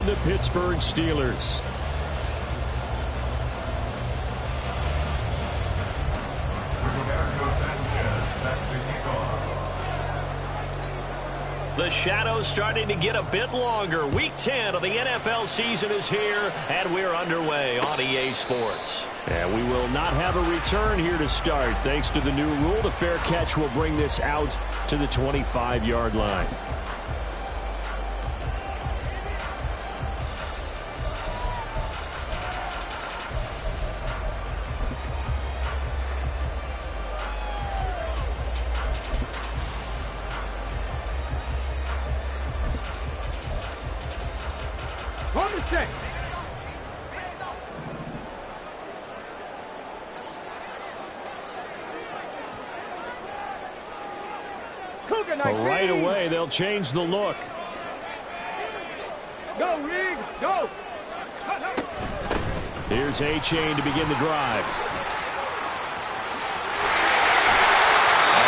The Pittsburgh Steelers. The shadow's starting to get a bit longer. Week 10 of the NFL season is here, and we're underway on EA Sports. And we will not have a return here to start. Thanks to the new rule, the fair catch will bring this out to the 25-yard line. Right away, they'll change the look. Go, Reed, go! Here's A-Chain to begin the drive.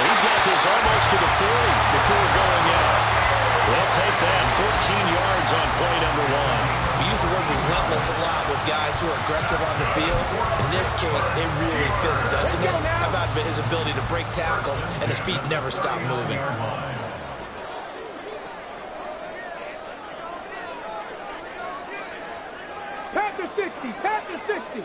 He's got this almost to the 40 before going out. They'll take that 14 yards on play number 1. We use the word relentless a lot with guys who are aggressive on the field. In this case, it really fits, doesn't it? How about his ability to break tackles and his feet never stop moving? Pass to 60, pass to 60.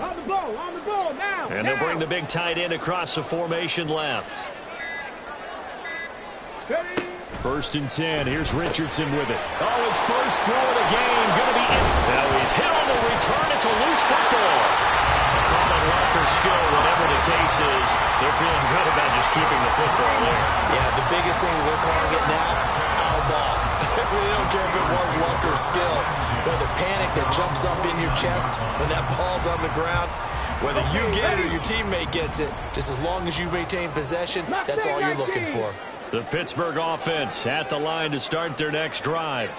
On the ball, now. And they'll bring the big tight end across the formation left. First and 10. Here's Richardson with it. Oh, his first throw of the game. Going to be in. Now he's hit on the return. It's a loose football. Call it luck or skill, whatever the case is. They're feeling good about just keeping the football there. Yeah, the biggest thing they're calling it now, our ball. They don't care if it was luck or skill. But the panic that jumps up in your chest when that ball's on the ground, whether you get it or your teammate gets it, just as long as you maintain possession, that's all you're looking for. The Pittsburgh offense at the line to start their next drive.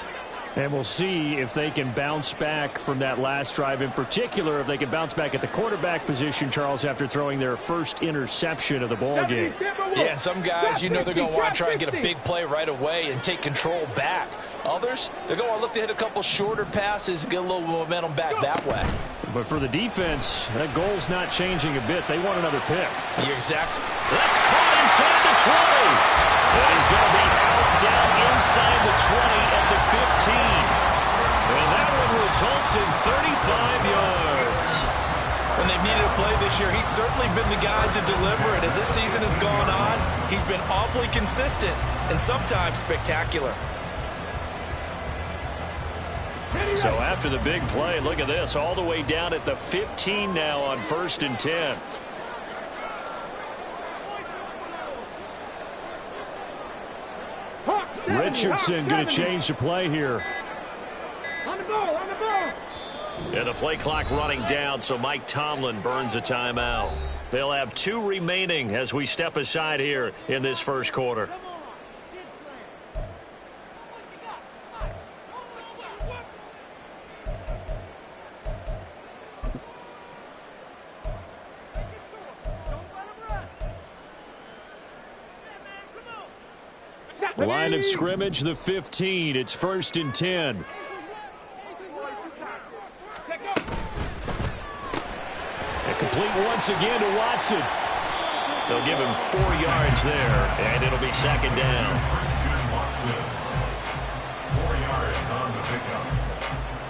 And we'll see if they can bounce back from that last drive. In particular, if they can bounce back at the quarterback position, Charles, after throwing their first interception of the ball game. Yeah, and some guys, you know they're going to want to try and get a big play right away and take control back. Others, they're going to look to hit a couple shorter passes, get a little momentum back that way. But for the defense, that goal's not changing a bit. They want another pick. You're exactly. That's caught inside the 20. And he's going to be out down inside the 20 at the 15. And that one results in 35 yards. When they've needed a play this year, he's certainly been the guy to deliver it. As this season has gone on, he's been awfully consistent and sometimes spectacular. So after the big play, look at this, all the way down at the 15 now on 1st and 10. Richardson going to change the play here. On the ball, on the ball. And the play clock running down, so Mike Tomlin burns a timeout. They'll have 2 remaining as we step aside here in this first quarter. Line of scrimmage, the 15. It's 1st and 10. And complete once again to Watson. They'll give him 4 yards there, and it'll be 2nd down. 4 yards on the pickup.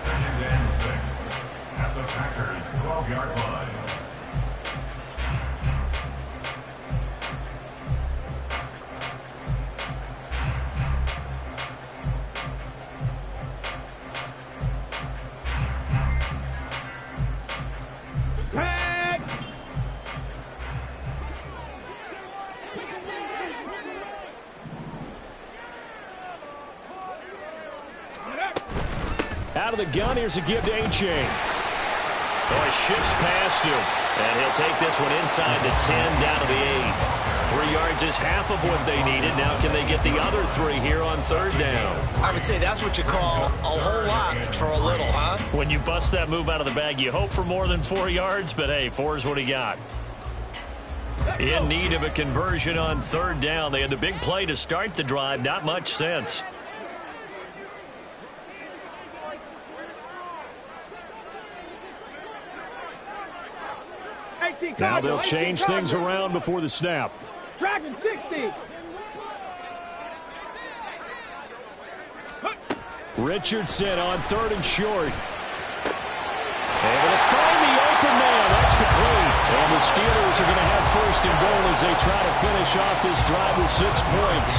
2nd and 6 at the Packers' 12-yard line. Out of the gun, here's a give to A-Chain. Oh, he shifts past him. And he'll take this one inside the 10, down to the 8. 3 yards is half of what they needed. Now can they get the other 3 here on 3rd down? I would say that's what you call a whole lot for a little, huh? When you bust that move out of the bag, you hope for more than 4 yards, but hey, 4 is what he got. In need of a conversion on third down. They had the big play to start the drive. Not much sense. Now they'll change things around before the snap. Dragon 60. Richardson on third and short. Able to find the open man. That's complete. And the Steelers are going to have first and goal as they try to finish off this drive with 6 points.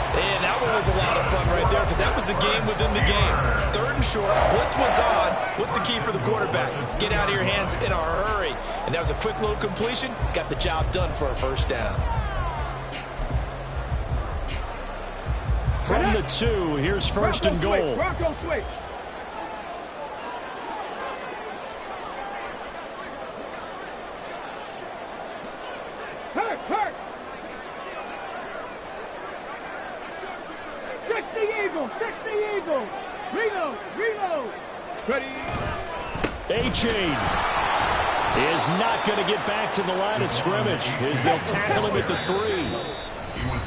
And that one was a lot of fun right there because that was the game within the game. Third and short, blitz was on. What's the key for the quarterback? Get out of your hands in a hurry. And that was a quick little completion. Got the job done for a first down. From the 2, here's first and goal. Bronco switch. Hurt. 60 Eagles. Reload. Ready. A-Chain is not going to get back to the line of scrimmage as they'll tackle him at the 3.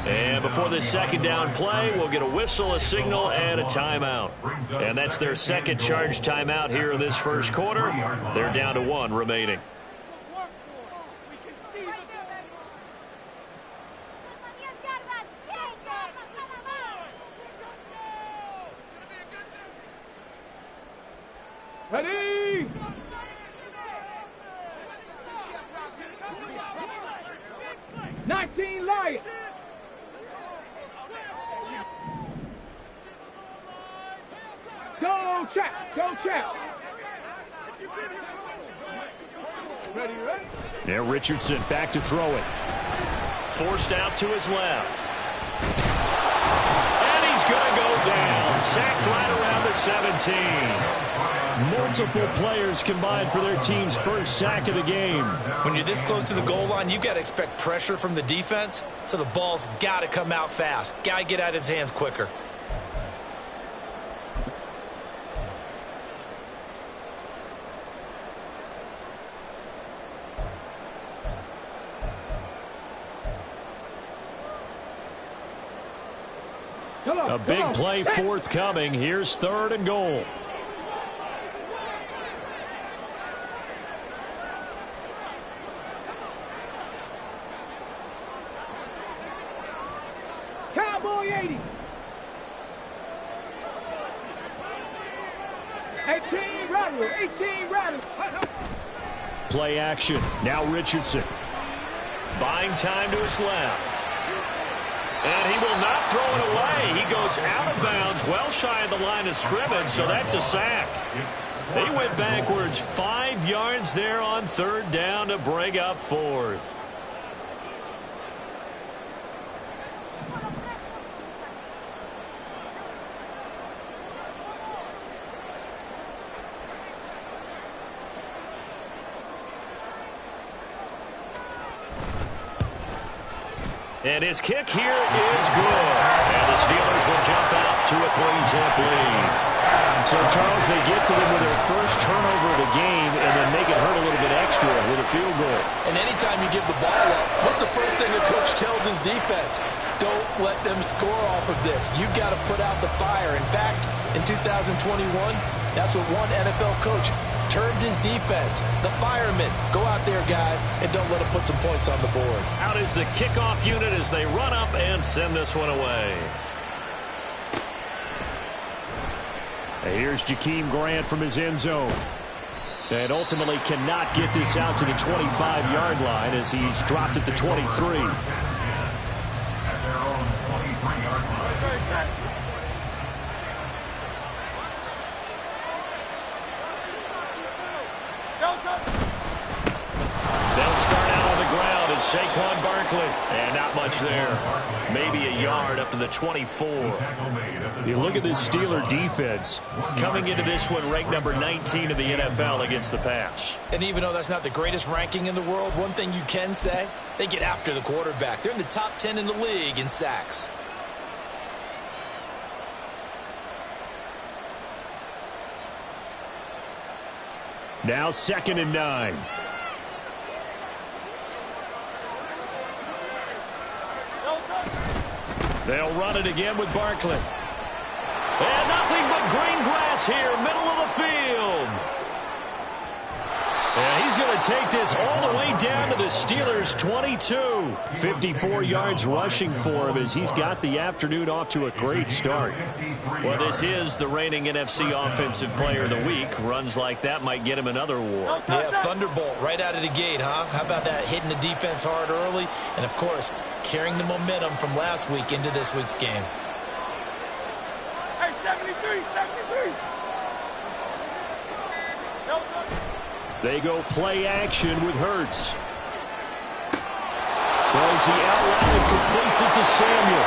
And before this second down play, we'll get a whistle, a signal, and a timeout. And that's their second charge timeout here in this first quarter. They're down to 1 remaining. Ready. Lions. Go, Chap. Ready? Now Richardson back to throw it. Forced out to his left. And he's going to go down. Sacked right around the 17. Multiple players combined for their team's first sack of the game. When you're this close to the goal line, you've got to expect pressure from the defense, so the ball's got to come out fast. Got to get out of his hands quicker. A big play forthcoming. Here's third and goal. Cowboy 80. 18 rattle. Play action. Now Richardson. Buying time to his left. And he will not throw it away. He goes out of bounds, well shy of the line of scrimmage, so that's a sack. They went backwards 5 yards there on third down to break up fourth. And his kick here is good. And the Steelers will jump out to a 3-zip lead. So, Charles, they get to them with their first turnover of the game and then make it hurt a little bit extra with a field goal. And anytime you give the ball up, what's the first thing a coach tells his defense? Don't let them score off of this. You've got to put out the fire. In fact, in 2021, that's what one NFL coach termed his defense. The firemen. Go out there, guys, and don't let them put some points on the board. Out is the kickoff unit as they run up and send this one away. Here's Jakeem Grant from his end zone. And ultimately cannot get this out to the 25-yard line as he's dropped at the 23. They'll start out on the ground, and Saquon Barkley. And not much there. Maybe a yard up to the 24. You look at this Steeler defense. Coming into this one ranked number 19 in the NFL against the pass. And even though that's not the greatest ranking in the world, one thing you can say, they get after the quarterback. They're in the top 10 in the league in sacks. Now 2nd and 9. They'll run it again with Barkley. And nothing but green grass here, middle of the field. And he's going to take this all the way down to the Steelers' 22. 54 yards rushing for him as he's got the afternoon off to a great start. Well, this is the reigning NFC Offensive Player of the Week. Runs like that might get him another award. Yeah, thunderbolt right out of the gate, huh? How about that, hitting the defense hard early? And, of course, carrying the momentum from last week into this week's game. Hey, 73, 73. They go play action with Hurts. Throws the out route and completes it to Samuel.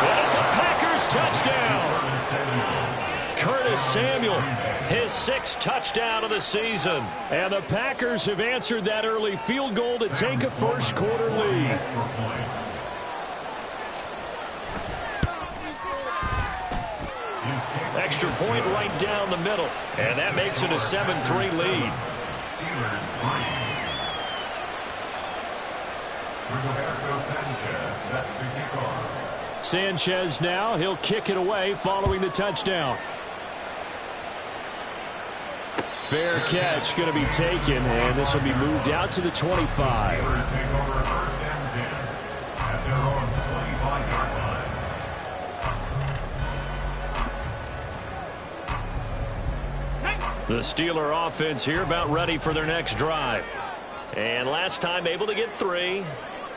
And it's a Packers touchdown. Curtis Samuel, his 6th touchdown of the season. And the Packers have answered that early field goal to take a first-quarter lead. Extra point right down the middle. And that makes it a 7-3 lead. Sanchez now, he'll kick it away following the touchdown. Fair catch going to be taken, and this will be moved out to the 25. The Steeler offense here about ready for their next drive. And last time able to get 3.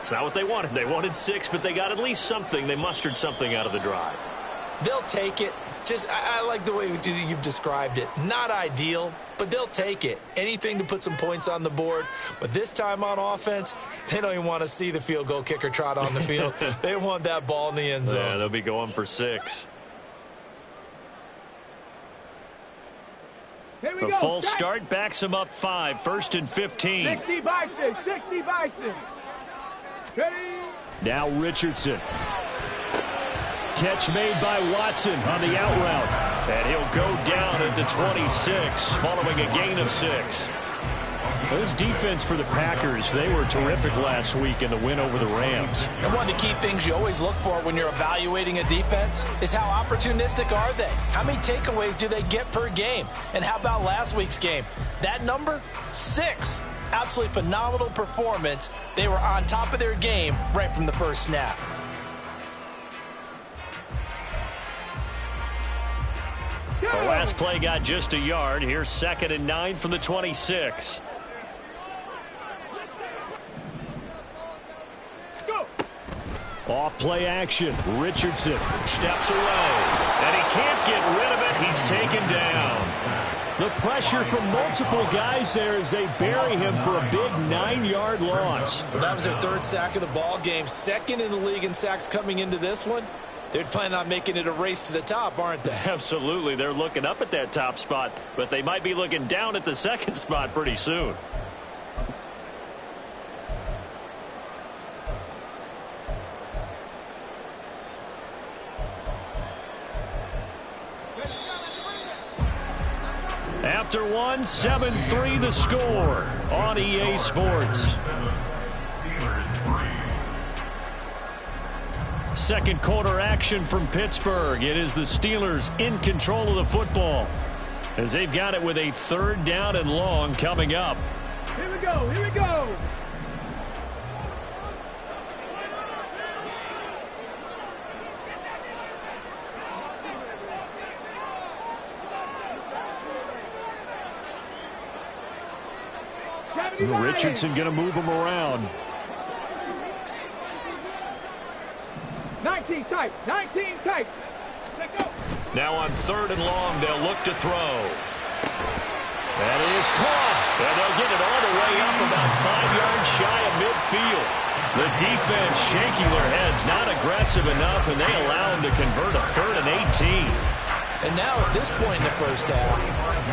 It's not what they wanted. They wanted 6, but they got at least something. They mustered something out of the drive. They'll take it. I like the way you've described it. Not ideal, but they'll take it. Anything to put some points on the board. But this time on offense, they don't even want to see the field goal kicker trot on the field. They want that ball in the end zone. Yeah, they'll be going for 6. The full start backs him up 5. 1st and 15. 60 Bison, 60 Bison. Ready? Now Richardson. Catch made by Watson on the out route. And he'll go down at the 26 following a gain of 6. This defense for the Packers, they were terrific last week in the win over the Rams. And one of the key things you always look for when you're evaluating a defense is how opportunistic are they? How many takeaways do they get per game? And how about last week's game? That number, 6. Absolutely phenomenal performance. They were on top of their game right from the first snap. The last play got just a yard. Here's 2nd and 9 from the 26. Off play action. Richardson steps away. And he can't get rid of it. He's taken down. The pressure from multiple guys there as they bury him for a big 9-yard loss. Well, that was their 3rd sack of the ball game. 2nd in the league in sacks coming into this one. They're planning on making it a race to the top, aren't they? Absolutely. They're looking up at that top spot, but they might be looking down at the 2nd spot pretty soon. After 1, 7-3 the score on EA Sports. Second quarter action from Pittsburgh. It is the Steelers in control of the football as they've got it with a 3rd down and long coming up. Here we go, here we go. Richardson going to move him around. 19 tight, 19 tight. Let go. Now on 3rd and long, they'll look to throw. That is caught. And they'll get it all the way up about 5 yards shy of midfield. The defense shaking their heads, not aggressive enough, and they allow them to convert a 3rd and 18. And now at this point in the first half,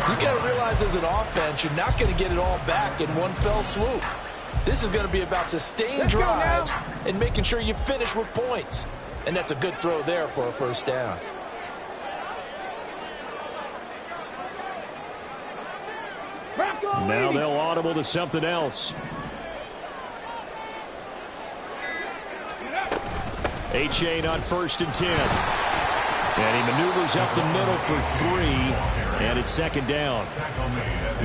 you got to realize as an offense, you're not going to get it all back in one fell swoop. This is going to be about sustained drives and making sure you finish with points. And that's a good throw there for a 1st down. Now they'll audible to something else. A-Chain on 1st and 10. And he maneuvers up the middle for 3, and it's 2nd down.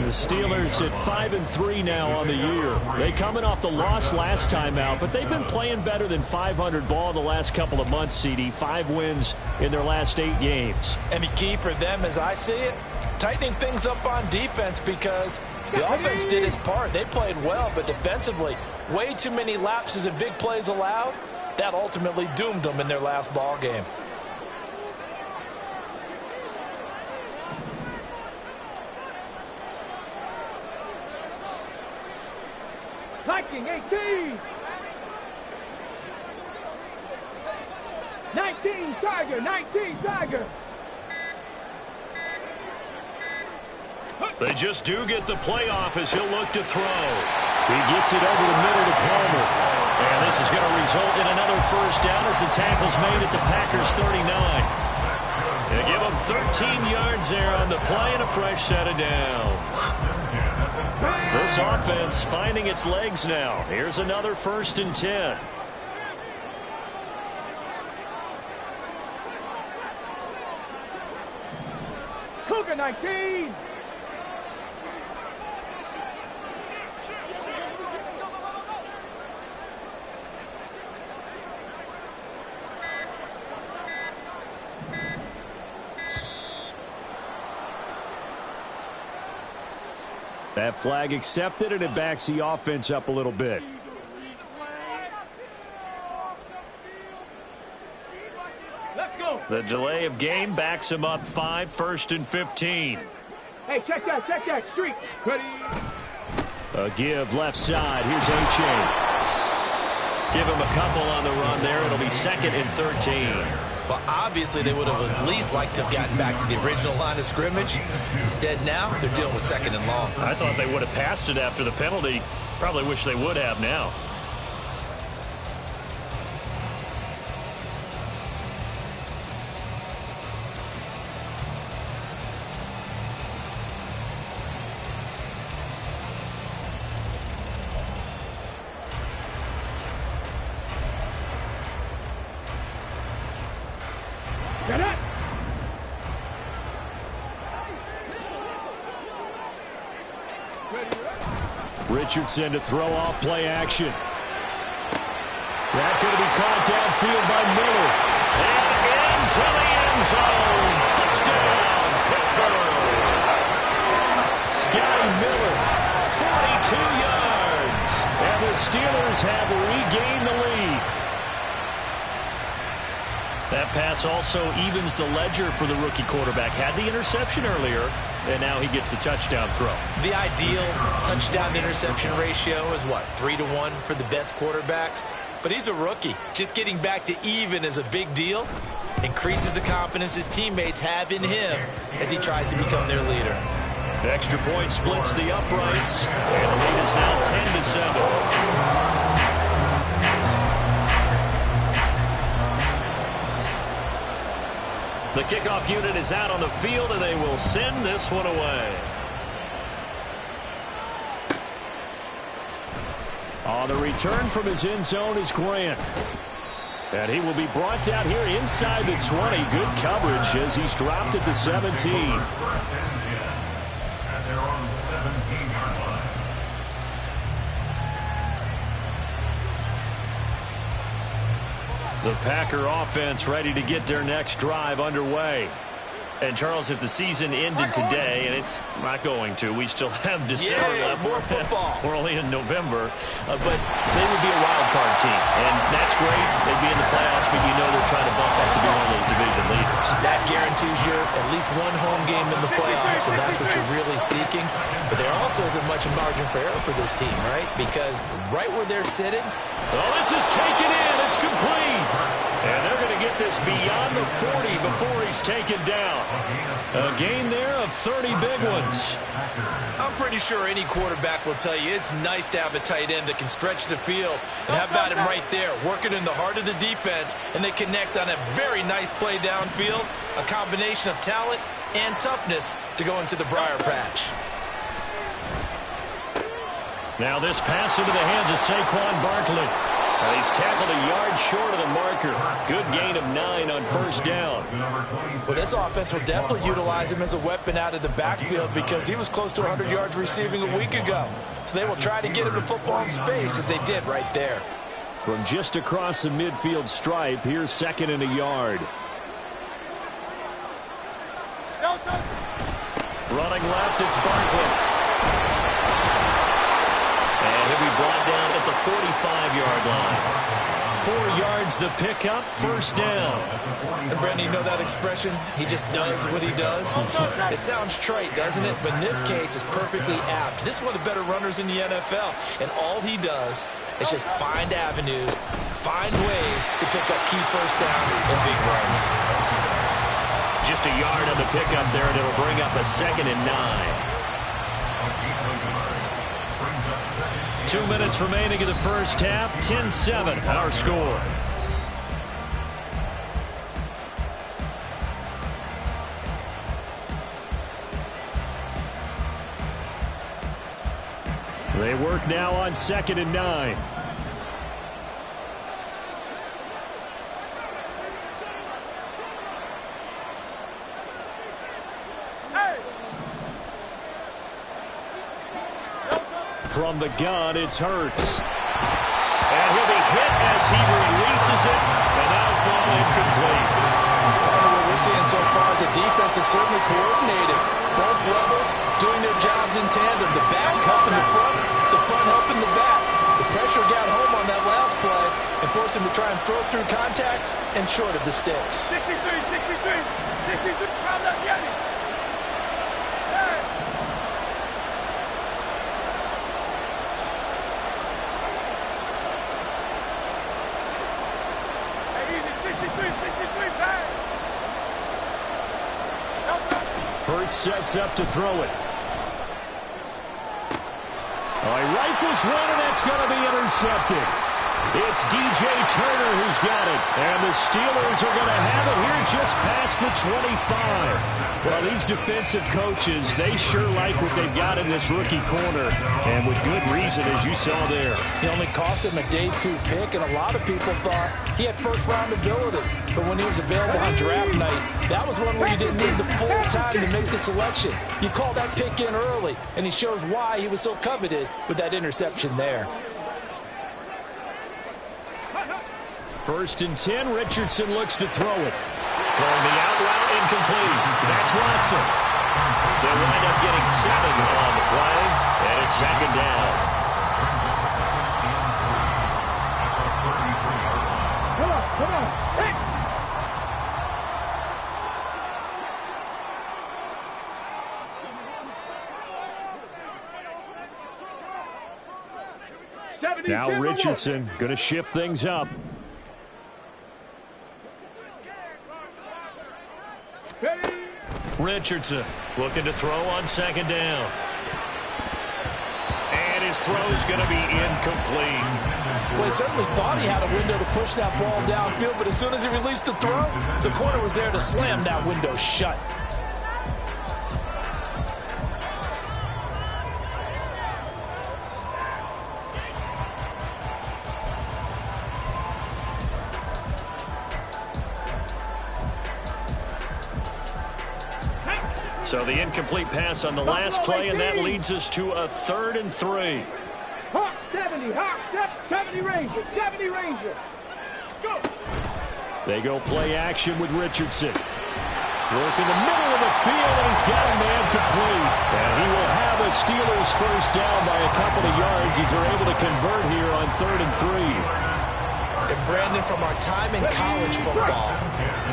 The Steelers at 5-3 now on the year. They coming off the loss last time out, but they've been playing better than 500 ball the last couple of months, CD. 5 wins in their last 8 games. And the key for them, as I see it, tightening things up on defense, because the offense did its part. They played well, but defensively, way too many lapses and big plays allowed. That ultimately doomed them in their last ball game. Viking 18. 19 Tiger, 19 Tiger. They just do get the playoff as he'll look to throw. He gets it over the middle to Palmer. And this is going to result in another 1st down as the tackle's made at the Packers' 39. They give them 13 yards there on the play and a fresh set of downs. This offense finding its legs now. Here's another 1st and 10. Cougar 19. That flag accepted, and it backs the offense up a little bit. Let's go. The delay of game backs him up 5, 1st and 15. Hey, check that streak. Ready? A give left side. Here's A-Chain. Give him a couple on the run there. It'll be 2nd and 13. Well, obviously, they would have at least liked to have gotten back to the original line of scrimmage. Instead, now, they're dealing with 2nd and long. I thought they would have passed it after the penalty. Probably wish they would have now. Get it. Richardson to throw off play action. That going to be caught downfield by Miller. And into the end zone. Touchdown, Pittsburgh. Scotty Miller, 42 yards. And the Steelers have regained the lead. That pass also evens the ledger for the rookie quarterback. Had the interception earlier, and now he gets the touchdown throw. The ideal touchdown-interception ratio is what, 3-to-1 for the best quarterbacks? But he's a rookie. Just getting back to even is a big deal. Increases the confidence his teammates have in him as he tries to become their leader. The extra point splits the uprights, and the lead is now 10-7. The kickoff unit is out on the field, and they will send this one away. On the return from his end zone is Grant. And he will be brought down here inside the 20. Good coverage as he's dropped at the 17. At their own 17-yard line. The Packer offense ready to get their next drive underway. And, Charles, if the season ended today, and it's not going to, we still have December left. More football. We're only in November. But they would be a wild card team. And that's great. They'd be in the playoffs, but you know they're trying to bump up to be one of those division leaders. That guarantees you at least one home game in the playoffs, and that's what you're really seeking. But there also isn't much margin for error for this team, right? Because right where they're sitting. Oh, this is taken in. It's complete. And they're going to get this beyond the 40 before he's taken down. A gain there of 30 big ones. I'm pretty sure any quarterback will tell you it's nice to have a tight end that can stretch the field. And how about him right there, working in the heart of the defense, and they connect on a very nice play downfield, a combination of talent and toughness to go into the briar patch. Now this pass into the hands of Saquon Barkley. And he's tackled a yard short of the marker. Good gain of 9 on first down. Well, this offense will definitely utilize him as a weapon out of the backfield because he was close to 100 yards receiving a week ago. So they will try to get him the football in space as they did right there. From just across the midfield stripe, here's 2nd and a yard. Running left, it's Barkley. And he'll be brought down at the 45-yard line. 4 yards the pickup, first down. And Brandon, you know that expression? He just does what he does. It sounds trite, doesn't it? But in this case, it's perfectly apt. This is one of the better runners in the NFL. And all he does is just find avenues, find ways to pick up key first downs and big runs. Just a yard on the pickup there, and it'll bring up a 2nd and 9. 2 minutes remaining in the first half. 10-7, our score. They work now on 2nd and 9. From the gun, it's Hurts. And he'll be hit as he releases it, and that'll fall incomplete. What we're seeing so far is the defense is certainly coordinated. Both levels doing their jobs in tandem. The back helping the front helping the back. The pressure got home on that last play and forced him to try and throw through contact and short of the sticks. 63, round up, get it. Hurts sets up to throw it. Oh, he rifles one, and that's going to be intercepted. It's DJ Turner who's got it. And the Steelers are going to have it here just past the 25. Well, these defensive coaches, they sure like what they've got in this rookie corner. And with good reason, as you saw there. He only cost him a day 2 pick, and a lot of people thought he had first-round ability. But when he was available on draft night, that was one where you didn't need the full time to make the selection. You call that pick in early, and he shows why he was so coveted with that interception there. 1st and 10, Richardson looks to throw it. Throwing the out route, incomplete. That's Watson. They'll wind up getting 7 on the play, and it's 2nd down. Come on. Hey. Now Richardson going to shift things up. Richardson looking to throw on 2nd down. And his throw's going to be incomplete. Well, he certainly thought he had a window to push that ball downfield, but as soon as he released the throw, the corner was there to slam that window shut. So the incomplete pass on the last play, and that leads us to a 3rd and 3. Hawk 70, Hawk 70 Ranger, 70 Ranger. Go. They go play action with Richardson. Work in the middle of the field, and he's got a man complete. And he will have a Steelers first down by a couple of yards. He's able to convert here on 3rd and 3. And Brandon, from our time in college football,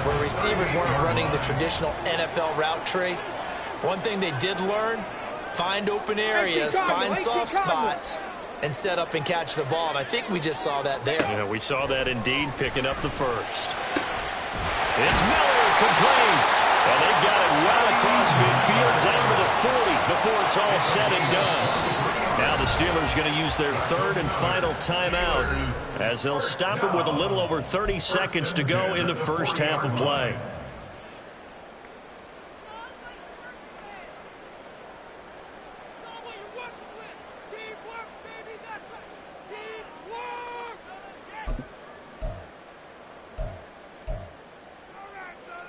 where receivers weren't running the traditional NFL route tree, one thing they did learn, find open areas, find soft spots, and set up and catch the ball. And I think we just saw that there. Yeah, we saw that indeed, picking up the first. It's Miller, complete. And they've got it well across midfield, down to the 40 before it's all said and done. Now the Steelers going to use their 3rd and final timeout as they'll stop it with a little over 30 seconds to go in the first half of play.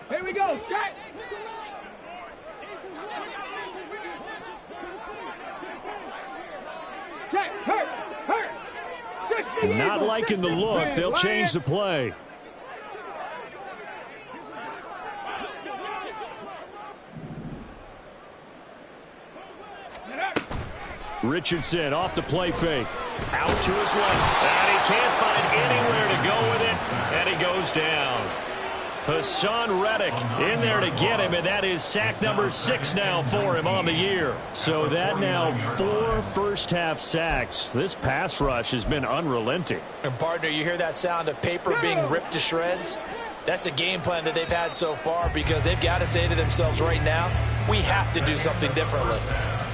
Here we go. Check. Check. Hurt. Not liking the look. They'll change the play. Richardson off the play fake. Out to his left. And he can't find anywhere to go with it. And he goes down. Hassan Reddick in there to get him, and that is sack number 6 now for him on the year. So that now 4 first-half sacks. This pass rush has been unrelenting. And partner, you hear that sound of paper being ripped to shreds? That's the game plan that they've had so far, because they've got to say to themselves right now, we have to do something differently.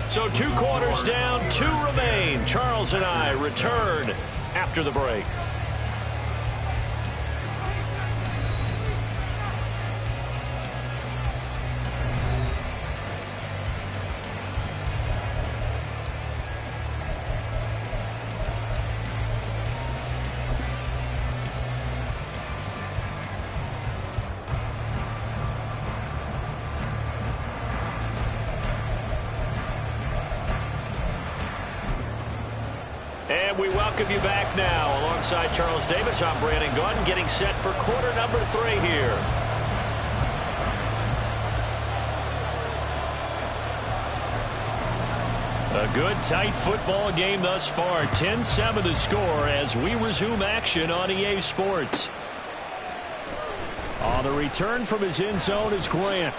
So 2 quarters down, 2 remain. Charles and I return after the break. And we welcome you back now. Alongside Charles Davis, I'm Brandon Gunn, getting set for quarter number 3 here. A good, tight football game thus far. 10-7 the score as we resume action on EA Sports. On the return from his end zone is Grant.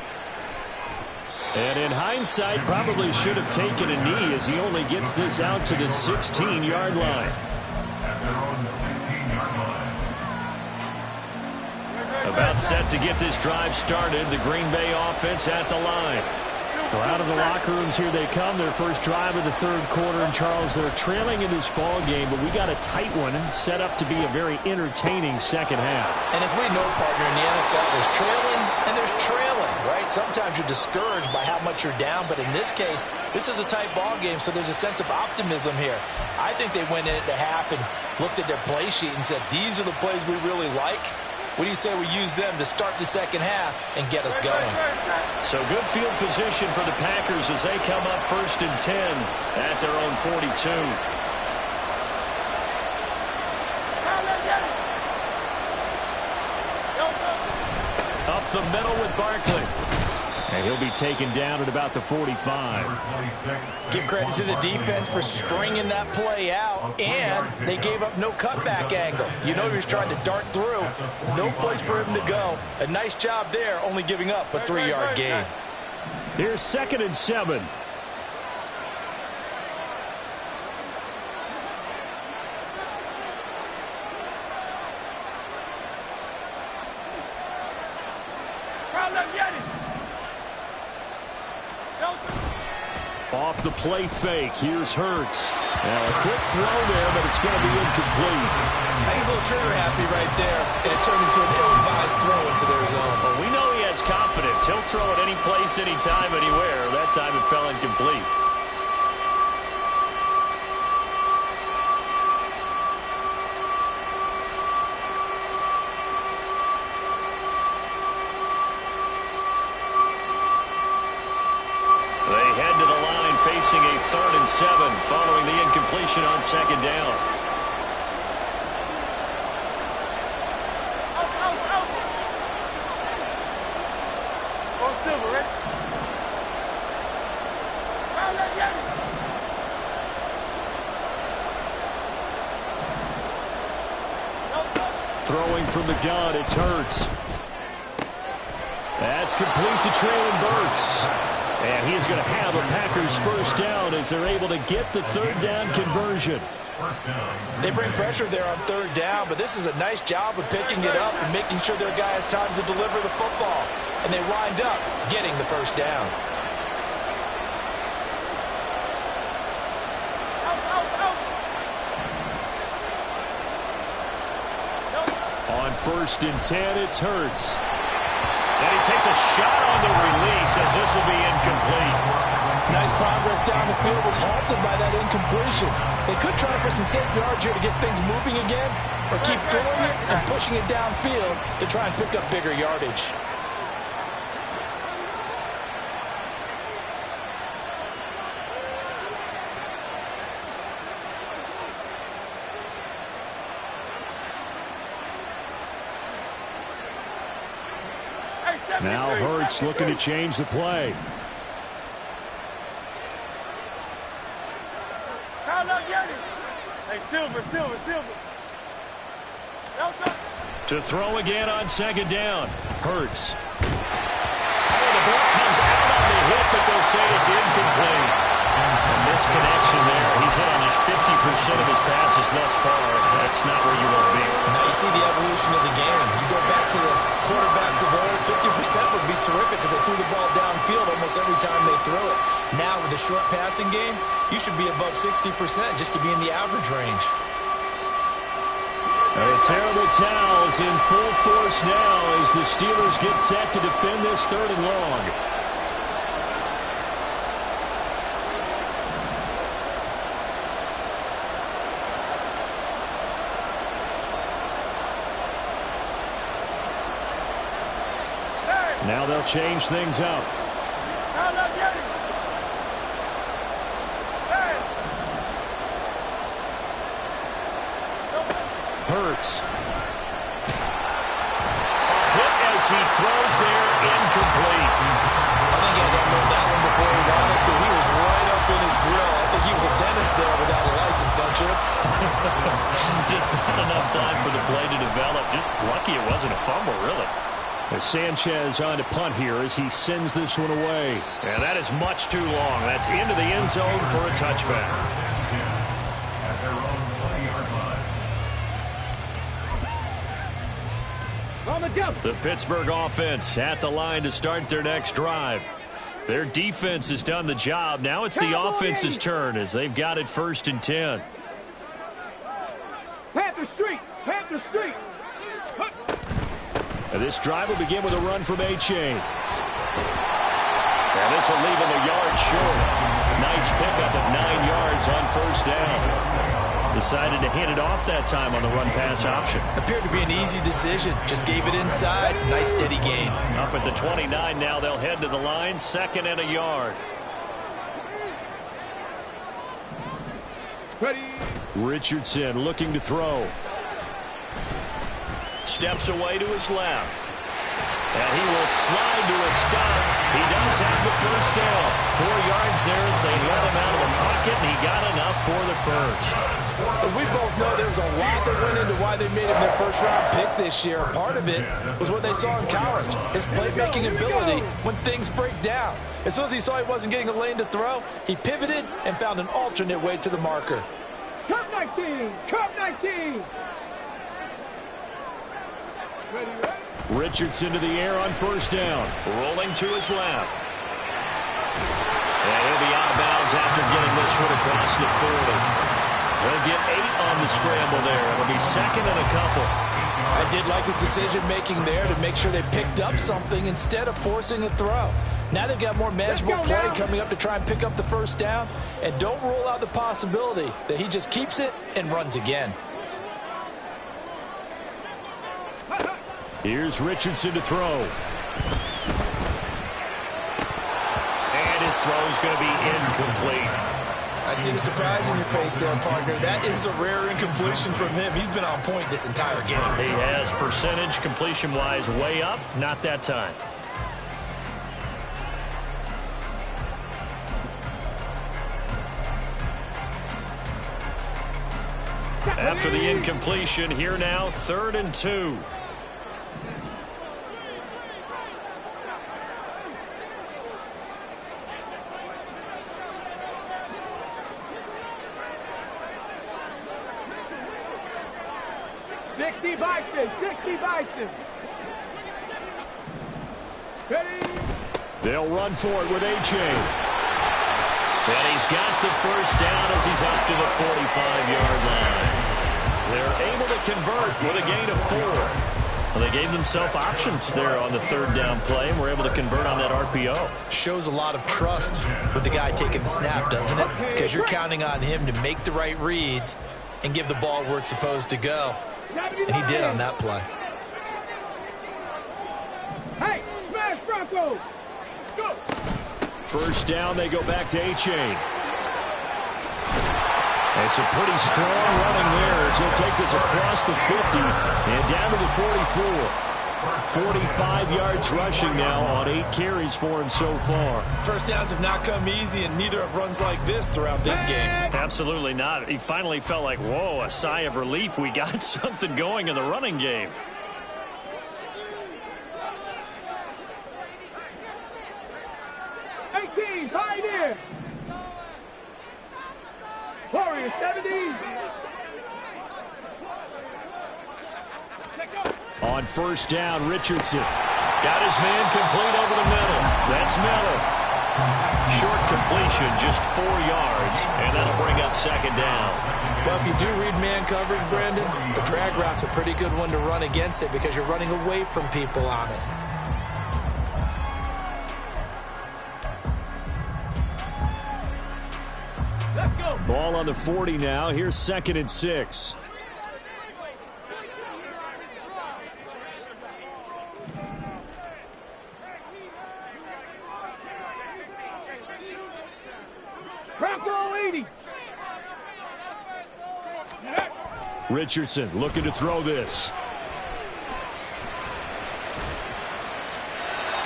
And in hindsight, probably should have taken a knee as he only gets this out to the 16-yard line. At their own 16-yard line. About set to get this drive started. The Green Bay offense at the line. Well, out of the locker rooms, here they come. Their first drive of the 3rd quarter. And, Charles, they're trailing in this ball game, but we got a tight one set up to be a very entertaining second half. And as we know, partner, in the NFL, there's trailing and there's trailing, right? Sometimes you're discouraged by how much you're down, but in this case, this is a tight ball game, so there's a sense of optimism here. I think they went into half and looked at their play sheet and said, these are the plays we really like. What do you say we use them to start the second half and get us going? So good field position for the Packers as they come up 1st and 10 at their own 42. Up the middle with Barkley. And he'll be taken down at about the 45. Give credit to the defense for stringing that play out, and they gave up no cutback angle. You know he was trying to dart through. No place for him to go. A nice job there, only giving up a 3-yard gain. Here's 2nd and 7. Off the play fake. Here's Hurts. Now a quick throw there, but it's going to be incomplete. He's a little trigger happy right there, and it turned into an ill-advised throw into their zone. Well, we know he has confidence. He'll throw it any place, anytime, anywhere. That time it fell incomplete. They head to the line facing a 3rd and 7 following the incompletion on 2nd down. Throwing from the gun, it's Hurts. That's complete to Traylon Burks. And he's going to have a Packers 1st down as they're able to get the 3rd down conversion. They bring pressure there on 3rd down, but this is a nice job of picking it up and making sure their guy has time to deliver the football. And they wind up getting the 1st down. On 1st and 10, it's Hurts. And he takes a shot on the release as this will be incomplete. Nice progress down the field was halted by that incompletion. They could try for some safe yards here to get things moving again, or keep throwing it and pushing it downfield to try and pick up bigger yardage. Now Hurts looking to change the play. Hey, Silver. To throw again on second down. Hurts. Oh, the ball comes out on the hit, but they'll say it's incomplete. A misconnection there. He's hit on just 50% of his passes thus far. That's not where you want to be. Now you see the evolution of the game. You go back to the quarterbacks of old, 50% would be terrific because they threw the ball downfield almost every time they throw it. Now with the short passing game, you should be above 60% just to be in the average range. A terrible towels in full force now as the Steelers get set to defend this 3rd and long. Now they'll change things up. Hurts. A hit as he throws there, incomplete. I think he had to unload that one before he wanted to. He was right up in his grill. I think he was a dentist there without a license, don't you? Just not enough time for the play to develop. Just lucky it wasn't a fumble, really. As Sanchez on to punt here as he sends this one away. And that is much too long. That's into the end zone for a touchback. At their own 20-yard line. On the jump. The Pittsburgh offense at the line to start their next drive. Their defense has done the job. Now it's the offense's turn as they've got it 1st and 10. Panther Street. And this drive will begin with a run from A-Chain. And this will leave him a yard short. Nice pickup of 9 yards on 1st down. Decided to hand it off that time on the run-pass option. Appeared to be an easy decision. Just gave it inside. Nice steady gain. Up at the 29 now. They'll head to the line. 2nd and a yard. Ready. Richardson looking to throw. Steps away to his left. And he will slide to a stop. He does have the 1st down. 4 yards there as they let him out of the pocket, and he got enough for the 1st. As we both know, there's a lot that went into why they made him their 1st-round pick this year. Part of it was what they saw in college, his playmaking ability when things break down. As soon as he saw he wasn't getting a lane to throw, he pivoted and found an alternate way to the marker. Cup 19. Ready. Richardson to the air on 1st down. Rolling to his left. And he'll be out of bounds after getting this one across the 40. He'll get 8 on the scramble there. It'll be 2nd and a couple. I did like his decision-making there to make sure they picked up something instead of forcing a throw. Now they've got more manageable play coming up to try and pick up the 1st down. And don't rule out the possibility that he just keeps it and runs again. Here's Richardson to throw. And his throw is going to be incomplete. I see the surprise in your face there, partner. That is a rare incompletion from him. He's been on point this entire game. He has percentage completion-wise way up. Not that time. After the incompletion, here now, 3rd and 2. Bison. Ready. They'll run for it with A-Chain. And he's got the 1st down as he's up to the 45-yard line. They're able to convert with a gain of 4. Well, they gave themselves options there on the 3rd down play and were able to convert on that RPO. Shows a lot of trust with the guy taking the snap, doesn't it? Because you're counting on him to make the right reads and give the ball where it's supposed to go. And he did on that play. Hey, smash Broncos! Go! 1st down, they go back to A-Chain. It's a pretty strong running there as he'll take this across the 50 and down to the 44. 45 yards rushing now on 8 carries for him so far. First downs have not come easy, and neither have runs like this throughout this game. Absolutely not. He finally felt like, whoa, a sigh of relief. We got something going in the running game. Tied in. Warriors 70. On first down, Richardson got his man complete over the middle. That's Miller. Short completion, just 4 yards, and that'll bring up second down. Well, if you do read man coverage, Brandon, the drag route's a pretty good one to run against it because you're running away from people on it. Ball on the 40 now. Here's 2nd and 6. Richardson looking to throw this.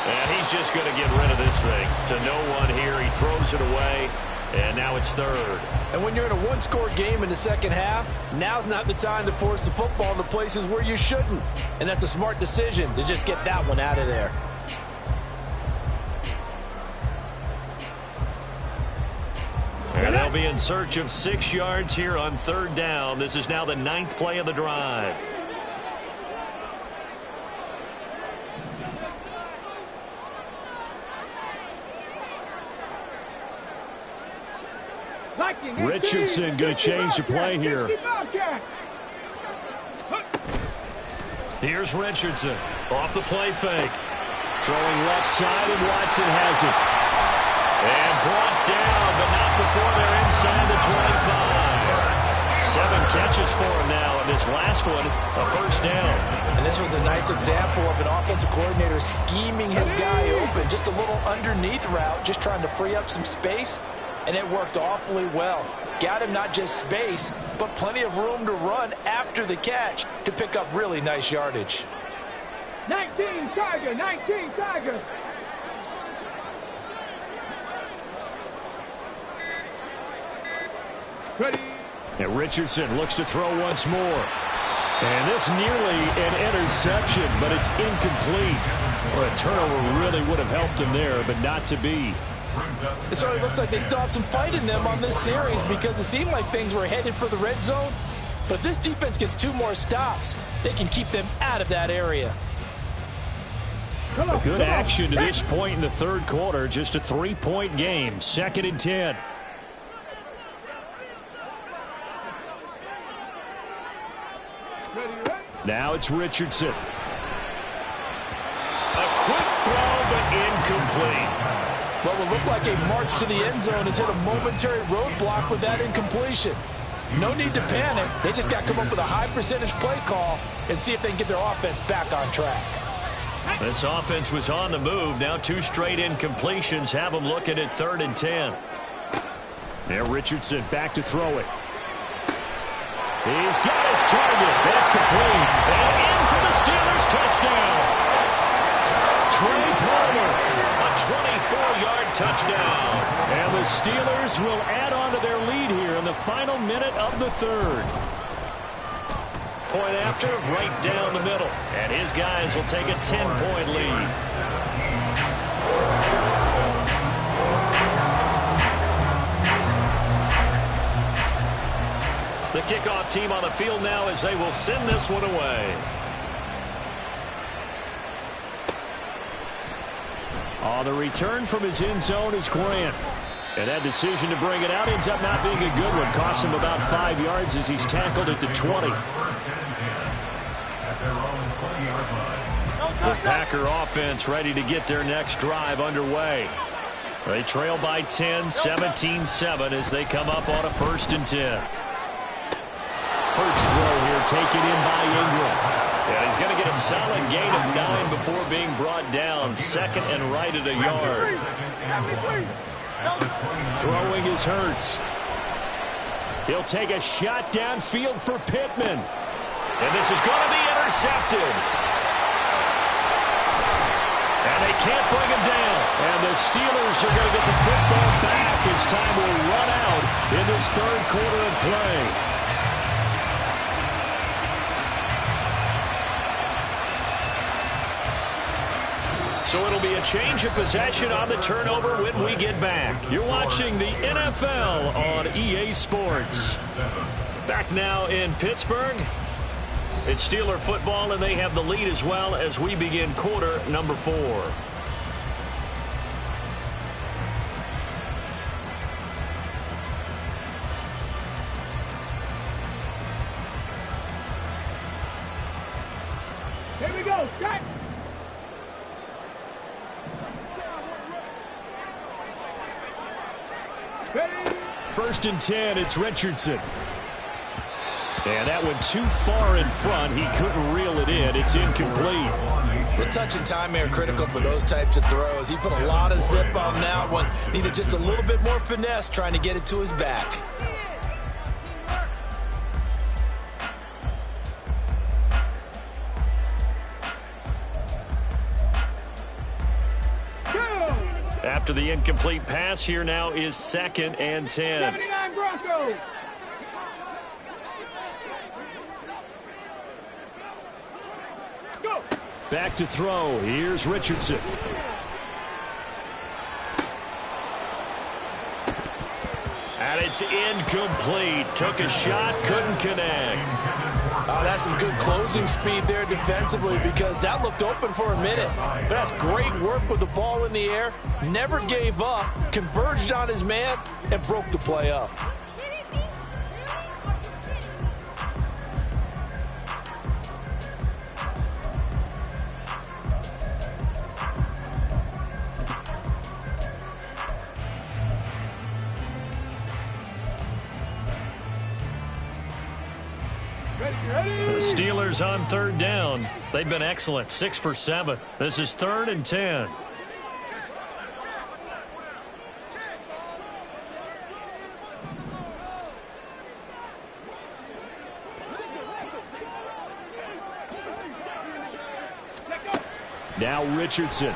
And he's just going to get rid of this thing. To no one here. He throws it away. And now it's 3rd. And when you're in a one-score game in the second half, now's not the time to force the football to places where you shouldn't. And that's a smart decision to just get that one out of there. And they'll be in search of 6 yards here on 3rd down. This is now the 9th play of the drive. Richardson going to change the play here. Here's Richardson off the play fake. Throwing left side, and Watson has it. And brought down, but not before they're inside the 25. 7 catches for him now, and this last one, a first down. And this was a nice example of an offensive coordinator scheming his guy open. Just a little underneath route, just trying to free up some space. And it worked awfully well. Got him not just space, but plenty of room to run after the catch to pick up really nice yardage. 19 Tiger, 19 Tiger. Ready. And Richardson looks to throw once more. And this nearly an interception, but it's incomplete. Well, a turnover really would have helped him there, but not to be. It certainly looks like they still have some fight in them on this series because it seemed like things were headed for the red zone. But if this defense gets 2 more stops, they can keep them out of that area. A good action to this point in the 3rd quarter. Just a 3-point game. 2nd and 10. Now it's Richardson. A quick throw, but incomplete. What will look like a march to the end zone has hit a momentary roadblock with that incompletion. No need to panic. They just got to come up with a high percentage play call and see if they can get their offense back on track. This offense was on the move. Now 2 straight incompletions have them looking at 3rd and 10. Now Richardson back to throw it. He's got his target. That's complete. And in for the Steelers touchdown. Trey Palmer, a 24-yard touchdown. And the Steelers will add on to their lead here in the final minute of the 3rd. Point after, right down the middle. And his guys will take a 10-point lead. The kickoff team on the field now as they will send this one away. On the return from his end zone is Grant. And that decision to bring it out ends up not being a good one. Costs him about 5 yards as he's tackled at the 20. The Packer offense ready to get their next drive underway. They trail by 10, 17-7 as they come up on a 1st and 10. Hurts throw here taken in by Ingram. Yeah, he's going to get a solid gain of 9 before being brought down. 2nd and right at a yard. Throwing is Hurts. He'll take a shot downfield for Pittman. And this is going to be intercepted. can't bring him down. And the Steelers are going to get the football back as time will run out in this third quarter of play. So it'll be a change of possession on the turnover when we get back. You're watching the NFL on EA Sports. Back now in Pittsburgh. It's Steeler football, and they have the lead as well as we begin quarter number 4. Here we go. Set. First and 10, it's Richardson. And that went too far in front. He couldn't reel it in. It's incomplete. The touch and time are critical for those types of throws. He put a lot of zip on that one. Needed just a little bit more finesse trying to get it to his back. After the incomplete pass, here now is 2nd and 10. 79 Broncos. Go. Back to throw. Here's Richardson. And it's incomplete. Took a shot, couldn't connect. Oh, that's some good closing speed there defensively because that looked open for a minute. But that's great work with the ball in the air. Never gave up, converged on his man, and broke the play up. The Steelers on 3rd down. They've been excellent, 6 for 7. This is 3rd and 10. Now Richardson.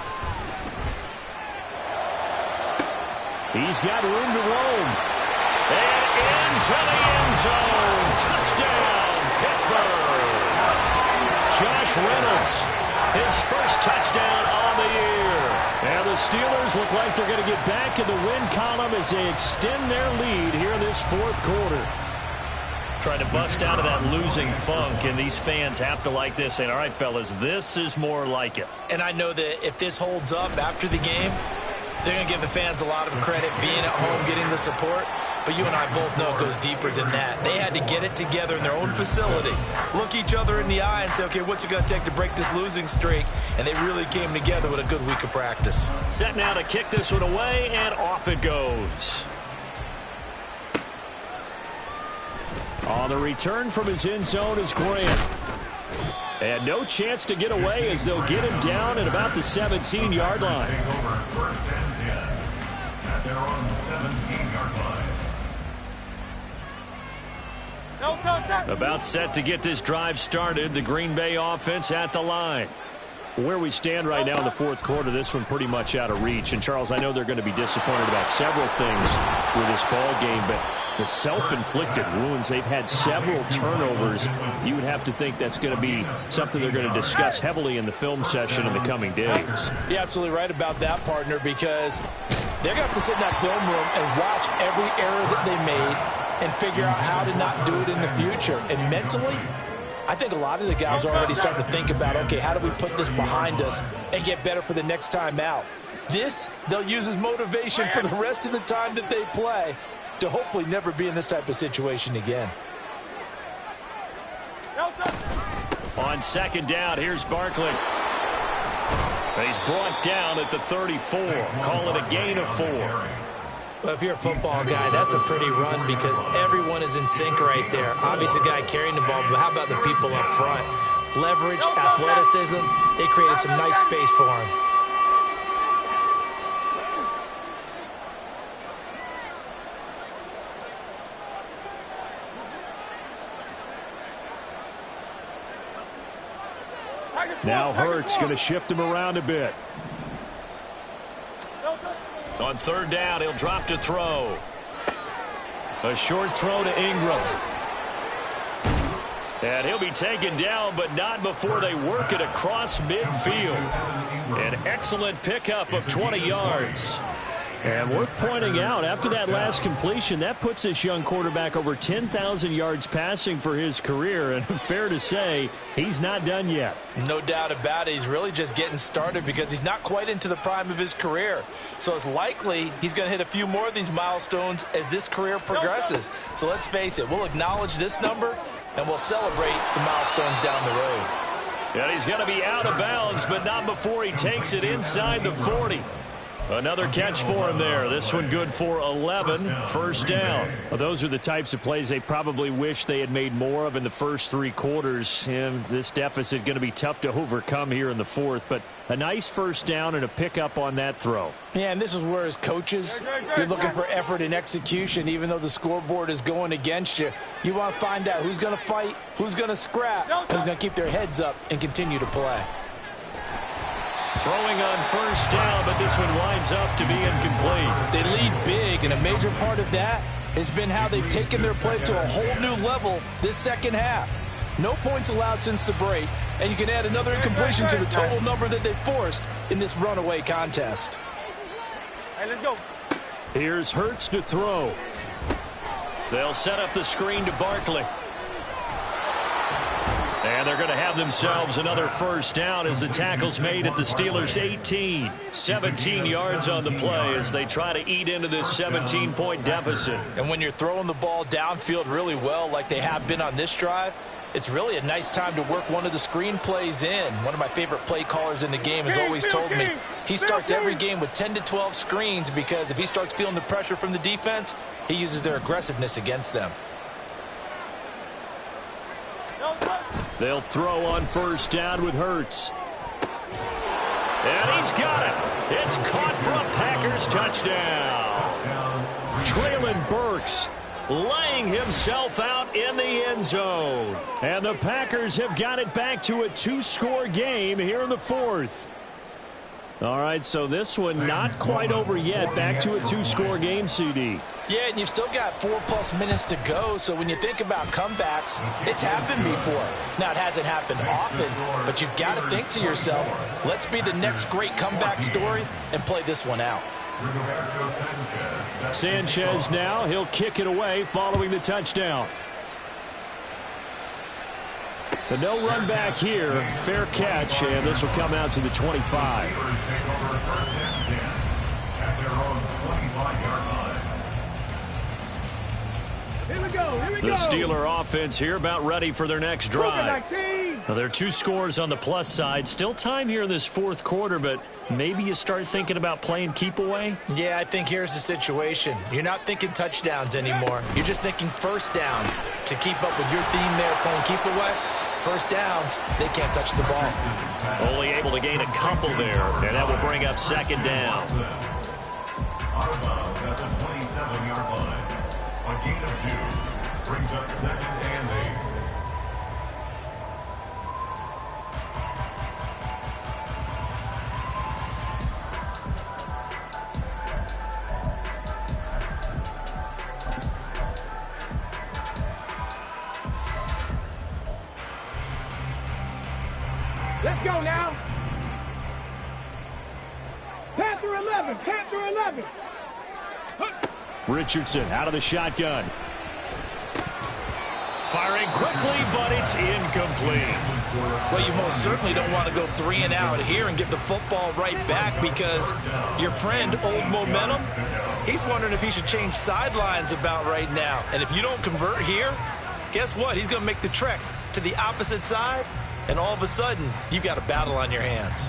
He's got room to roam. And into the end zone. Touchdown, Pittsburgh. Josh Reynolds, his first touchdown on the year. And the Steelers look like they're going to get back in the win column as they extend their lead here in this 4th quarter. Trying to bust out of that losing funk, and these fans have to like this. And all right, fellas, this is more like it. And I know that if this holds up after the game, they're going to give the fans a lot of credit being at home, getting the support. But you and I both know it goes deeper than that. They had to get it together in their own facility, look each other in the eye and say, okay, what's it going to take to break this losing streak? And they really came together with a good week of practice. Set now to kick this one away, and off it goes. On the return from his end zone is Grant. And no chance to get away as they'll get him down at about the 17-yard line. First and 10 at their own 17-yard line. About set to get this drive started. The Green Bay offense at the line. Where we stand right now in the 4th quarter, this one pretty much out of reach. And, Charles, I know they're going to be disappointed about several things with this ball game, but the self-inflicted wounds, they've had several turnovers. You would have to think that's going to be something they're going to discuss heavily in the film session in the coming days. You're absolutely right about that, partner, because they're going to have to sit in that film room and watch every error that they made and figure out how to not do it in the future. And mentally, I think a lot of the guys are already starting to think about, okay, how do we put this behind us and get better for the next time out? This, they'll use as motivation for the rest of the time that they play to hopefully never be in this type of situation again. On 2nd down, here's Barkley. He's brought down at the 34. Call it a gain of 4. Well, if you're a football guy, that's a pretty run because everyone is in sync right there. Obviously, the guy carrying the ball, but how about the people up front? Leverage, athleticism, they created some nice space for him. Now Hurts going to shift him around a bit. On third down, he'll drop to throw. A short throw to Ingram. And he'll be taken down, but not before they work it across midfield. An excellent pickup of 20 yards. And worth pointing out, after that last completion, that puts this young quarterback over 10,000 yards passing for his career. And fair to say, he's not done yet. No doubt about it. He's really just getting started because he's not quite into the prime of his career. So it's likely he's going to hit a few more of these milestones as this career progresses. So let's face it, we'll acknowledge this number and we'll celebrate the milestones down the road. And he's going to be out of bounds, but not before he takes it inside the 40. Another catch for him there. This one good for 11. First down. Well, those are the types of plays they probably wish they had made more of in the first three quarters. And this deficit going to be tough to overcome here in the fourth. But a nice first down and a pickup on that throw. Yeah, and this is where as coaches, you're looking for effort and execution. Even though the scoreboard is going against you, you want to find out who's going to fight, who's going to scrap, who's going to keep their heads up and continue to play. Throwing on first down, but this one winds up to be incomplete. They lead big, and a major part of that has been how they've taken their play to a whole new level this second half. No points allowed since the break, and you can add another incompletion to the total number that they forced in this runaway contest. Hey, let's go. Here's Hurts to throw. They'll set up the screen to Barkley. And they're going to have themselves another first down as the tackle's made at the Steelers' 18. 17 yards on the play as they try to eat into this 17-point deficit. And when you're throwing the ball downfield really well like they have been on this drive, it's really a nice time to work one of the screen plays in. One of my favorite play callers in the game has always told me he starts every game with 10 to 12 screens because if he starts feeling the pressure from the defense, he uses their aggressiveness against them. They'll throw on first down with Hurts. And he's got it. It's caught for a Packers touchdown. Traylon Burks laying himself out in the end zone. And the Packers have got it back to a two-score game here in the fourth. All right, so this one not quite over yet. Back to a two-score game, CD. Yeah, and you've still got 4+ minutes to go, so when you think about comebacks, it's happened before. Now, it hasn't happened often, but you've got to think to yourself, let's be the next great comeback story and play this one out. Sanchez now, he'll kick it away following the touchdown. The no run back here, fair catch, and this will come out to the 25. Here we go. The Steeler offense here about ready for their next drive. Now, there are two scores on the plus side. Still time here in this fourth quarter, but maybe you start thinking about playing keep away? Yeah, I think here's the situation. You're not thinking touchdowns anymore. You're just thinking first downs. To keep up with your theme there, playing keep away, first downs, they can't touch the ball. Only able to gain a couple there, and that will bring up second down. Out of bounds at the 27-yard line. A gain of 2 brings up second and 8. Let's go now. Panther 11. Panther 11. Richardson out of the shotgun. Firing quickly, but it's incomplete. Well, you most certainly don't want to go 3 and out here and get the football right back because your friend, Old Momentum, he's wondering if he should change sidelines about right now. And if you don't convert here, guess what? He's going to make the trek to the opposite side, and all of a sudden, you've got a battle on your hands.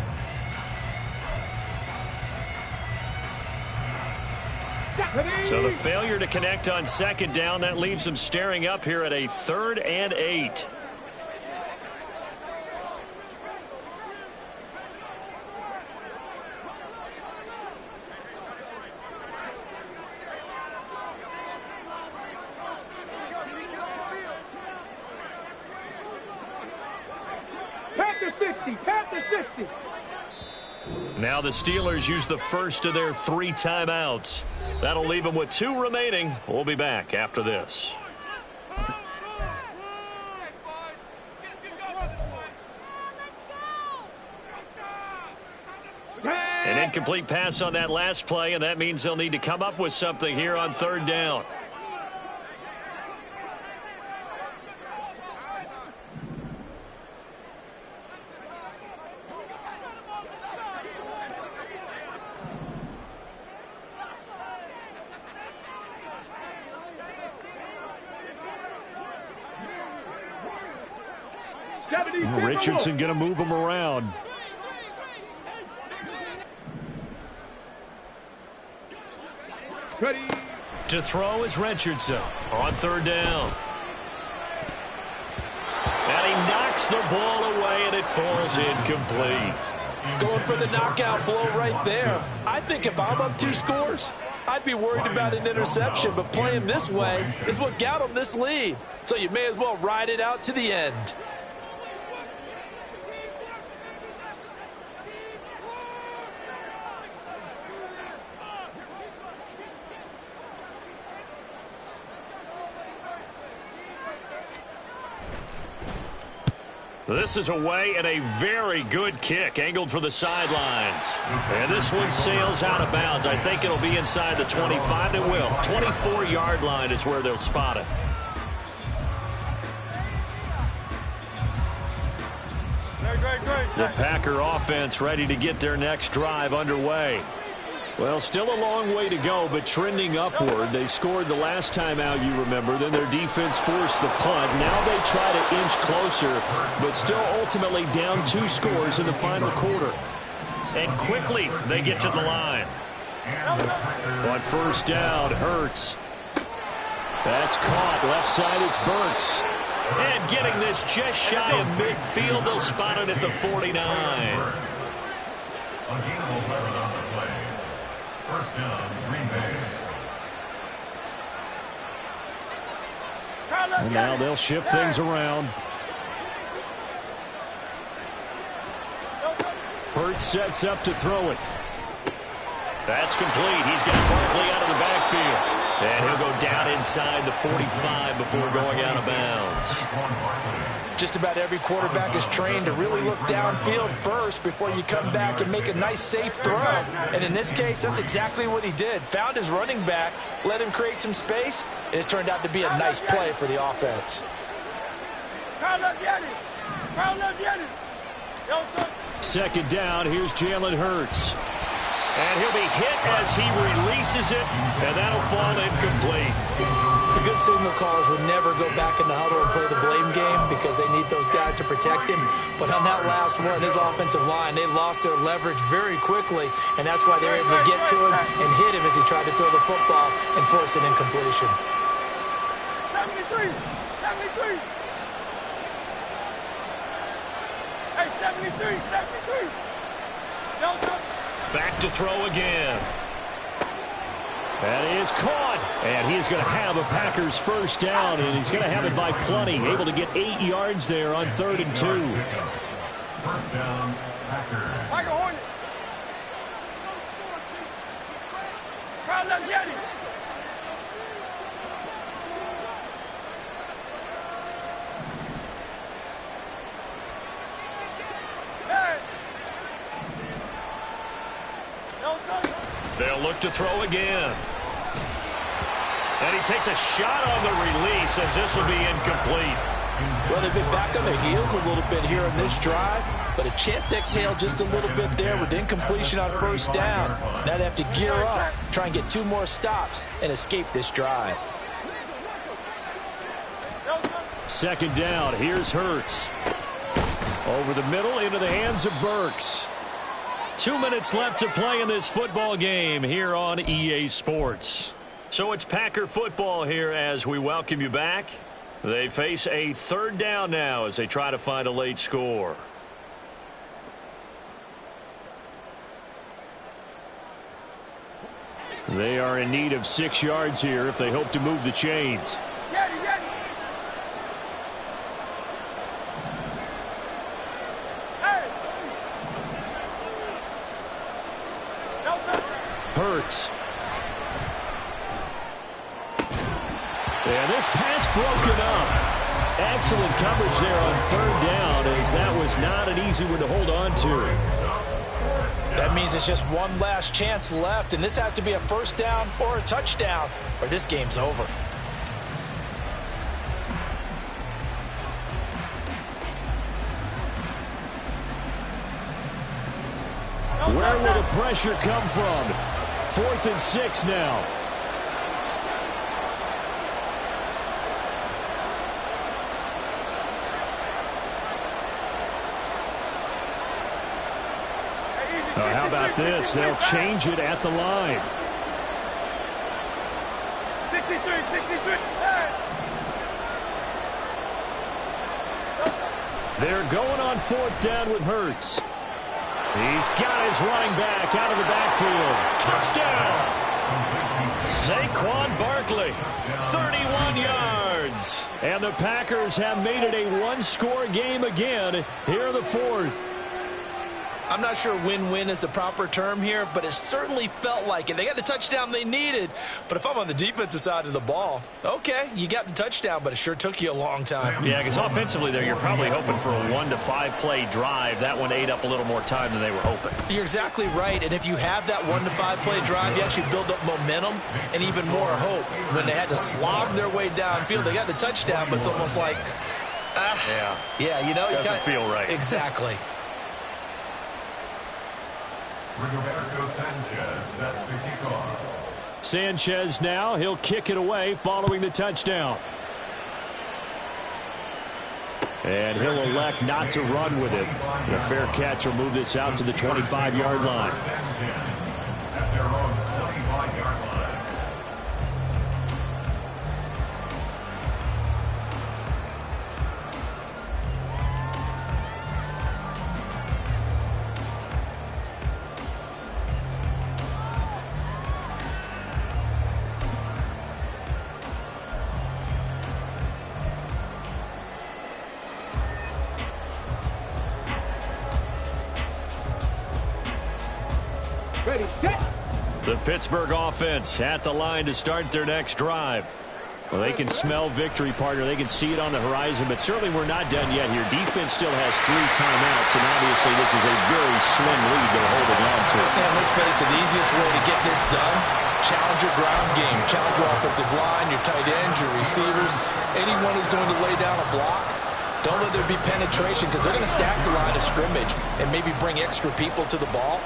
So the failure to connect on second down, that leaves them staring up here at a 3rd and 8. Panther 60. Panther 60. Now the Steelers use the first of their 3 timeouts. That'll leave them with 2 remaining. We'll be back after this. An incomplete pass on that last play, and that means they'll need to come up with something here on 3rd down. Richardson going to move him around. Ready. To throw is Richardson on 3rd down. And he knocks the ball away, and it falls incomplete. Going for the knockout blow right there. I think if I'm up 2 scores, I'd be worried about an interception, but playing this way is what got him this lead. So you may as well ride it out to the end. This is away and a very good kick angled for the sidelines. And this one sails out of bounds. I think it'll be inside the 25. It will. 24-yard line is where they'll spot it. The Packer offense ready to get their next drive underway. Well, still a long way to go, but trending upward. They scored the last time out, you remember. Then their defense forced the punt. Now they try to inch closer, but still ultimately down 2 scores in the final quarter. And quickly they get to the line. On 1st down, Hurts. That's caught. Left side, it's Burks. And getting this just shy of midfield, they'll spot it at the 49. First down, Green Bay. And now they'll shift things around. Hurts sets up to throw it. That's complete. He's got Barkley out of the backfield. And he'll go down inside the 45 before going out of bounds. Just about every quarterback is trained to really look downfield first before you come back and make a nice, safe throw. And in this case, that's exactly what he did. Found his running back, let him create some space, and it turned out to be a nice play for the offense. 2nd down, here's Jalen Hurts. And he'll be hit as he releases it, and that'll fall incomplete. The good signal callers would never go back in the huddle and play the blame game because they need those guys to protect him. But on that last one, his offensive line, they lost their leverage very quickly, and that's why they were able to get to him and hit him as he tried to throw the football and force an incompletion. 73! 73! Hey, 73! 73! Back to throw again. That is caught. And he's going to have a Packers 1st down, and he's going to have it by plenty. Able to get 8 yards there on 3rd and 2. 1st down, Packers. Michael Hornet. Carlos Yanni. They'll look to throw again. And he takes a shot on the release as this will be incomplete. Well, they've been back on their heels a little bit here on this drive, but a chance to exhale just a little bit there with incompletion on 1st down. Now they have to gear up, try and get 2 more stops, and escape this drive. 2nd down, here's Hurts. Over the middle into the hands of Burks. 2 minutes left to play in this football game here on EA Sports. So it's Packer football here as we welcome you back. They face a 3rd down now as they try to find a late score. They are in need of 6 yards here if they hope to move the chains. Hurts. And this pass broken up. Excellent coverage there on third down, as that was not an easy one to hold on to. That means it's just one last chance left, and this has to be a first down or a touchdown, or this game's over. Where will the pressure come from? 4th and 6 now. How about this? They'll change it at the line. 63, 63. They're going on 4th down with Hurts. He's got his running back out of the backfield. Touchdown! Saquon Barkley, 31 yards. And the Packers have made it a one-score game again here in the 4th. I'm not sure win-win is the proper term here, but it certainly felt like it. They got the touchdown they needed, but if I'm on the defensive side of the ball, okay, you got the touchdown, but it sure took you a long time. Yeah, because offensively there, you're probably hoping for a 1 to 5 play drive. That one ate up a little more time than they were hoping. You're exactly right, and if you have that 1 to 5 play drive, you actually build up momentum and even more hope. When they had to slog their way downfield, they got the touchdown, but it's almost like, yeah, you know, doesn't feel right. Exactly. Roberto Sanchez sets the kickoff. Sanchez now, he'll kick it away following the touchdown. And he'll elect not to run with it. The fair catch will move this out to the 25-yard line. At their own 25-yard line. Ready, set. The Pittsburgh offense at the line to start their next drive. Well, they can smell victory, partner. They can see it on the horizon, but certainly we're not done yet here. Defense still has 3 timeouts, and obviously this is a very slim lead they're holding on to. And let's face it, the easiest way to get this done, challenge your ground game, challenge your offensive line, your tight ends, your receivers, anyone who's going to lay down a block. Don't let there be penetration, because they're going to stack the line of scrimmage and maybe bring extra people to the ball.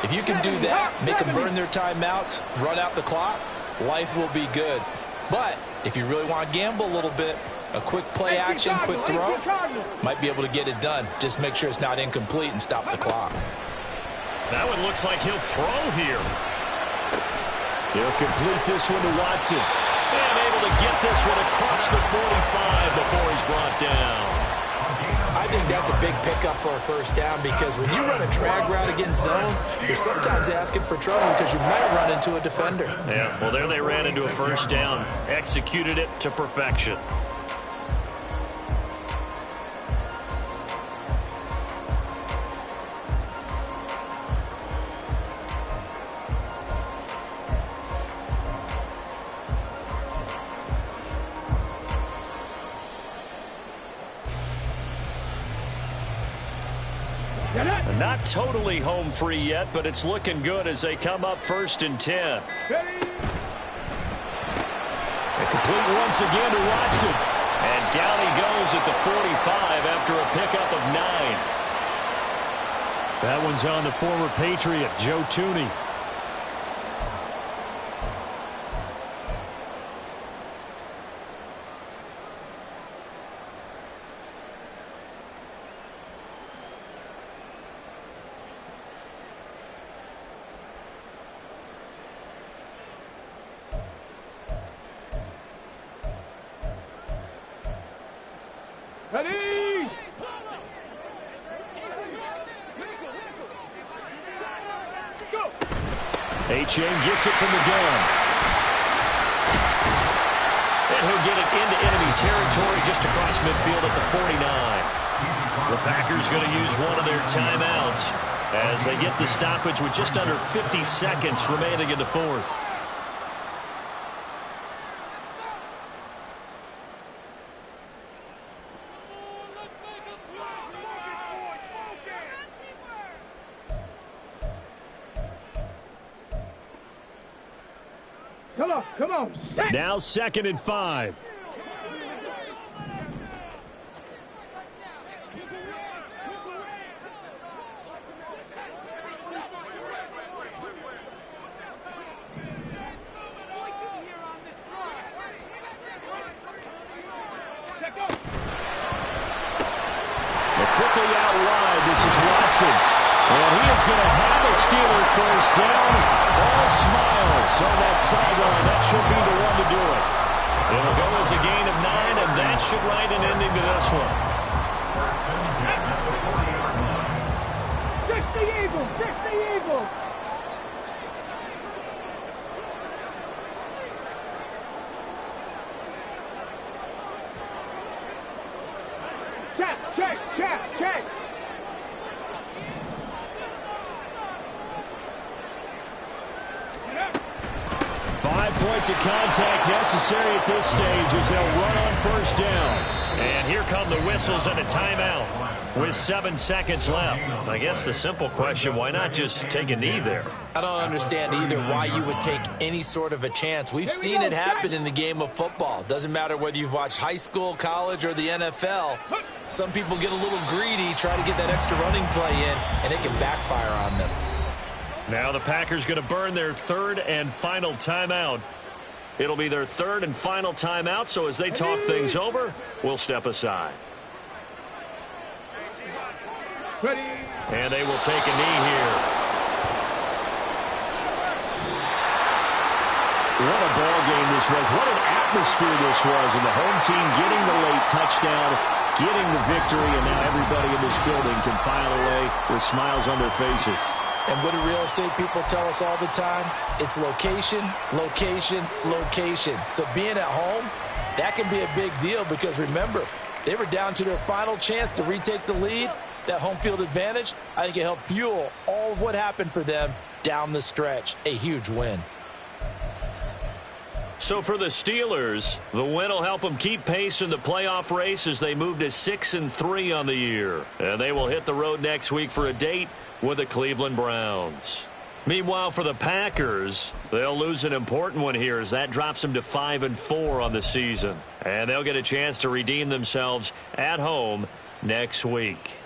If you can do that, make them burn their timeouts, run out the clock, life will be good. But if you really want to gamble a little bit, a quick play action, quick throw, might be able to get it done. Just make sure it's not incomplete and stop the clock. That one looks like he'll throw here. They'll complete this one to Watson. And able to get this one across the 45 before he's brought down. I think that's a big pickup for a first down, because when you run a drag route against zone, you're sometimes asking for trouble because you might run into a defender. Yeah, well, there they ran into a first down. Executed it to perfection. Not totally home free yet, but it's looking good as they come up 1st and 10. A complete once again to Watson. And down he goes at the 45 after a pickup of 9. That one's on the former Patriot, Joe Thuney. Ready! Go! Achane gets it from the gun. And he'll get it into enemy territory just across midfield at the 49. The Packers going to use one of their timeouts. as they get the stoppage with just under 50 seconds remaining in the fourth. Come on. Set. Now 2nd and 5. Quickly out wide, this is Watson. And he is going to have a Steeler first down. All smiles on that sideline. That should be the one to do it. It'll go as a gain of 9, and that should write an ending to this one. 60 Eagles, 60 Eagles. Check. 5 points of contact necessary at this stage as they'll run on first down. And here come the whistles and a timeout with 7 seconds left. I guess the simple question, why not just take a knee there? I don't understand either why you would take any sort of a chance. We've seen it happen in the game of football. Doesn't matter whether you've watched high school, college, or the NFL. Some people get a little greedy, try to get that extra running play in, and it can backfire on them. Now the Packers going to burn their 3rd and final timeout. It'll be their 3rd and final timeout, so as they talk things over, we'll step aside. Ready. And they will take a knee here. What a ball game this was. What an atmosphere this was. And the home team getting the late touchdown, getting the victory, and now everybody in this building can file away with smiles on their faces. And what do real estate people tell us all the time? It's location, location, location. So being at home, that can be a big deal because remember, they were down to their final chance to retake the lead. That home field advantage, I think it helped fuel all of what happened for them down the stretch. A huge win. So for the Steelers, the win will help them keep pace in the playoff race as they move to 6-3 on the year. And they will hit the road next week for a date with the Cleveland Browns. Meanwhile, for the Packers, they'll lose an important one here as that drops them to 5-4 on the season. And they'll get a chance to redeem themselves at home next week.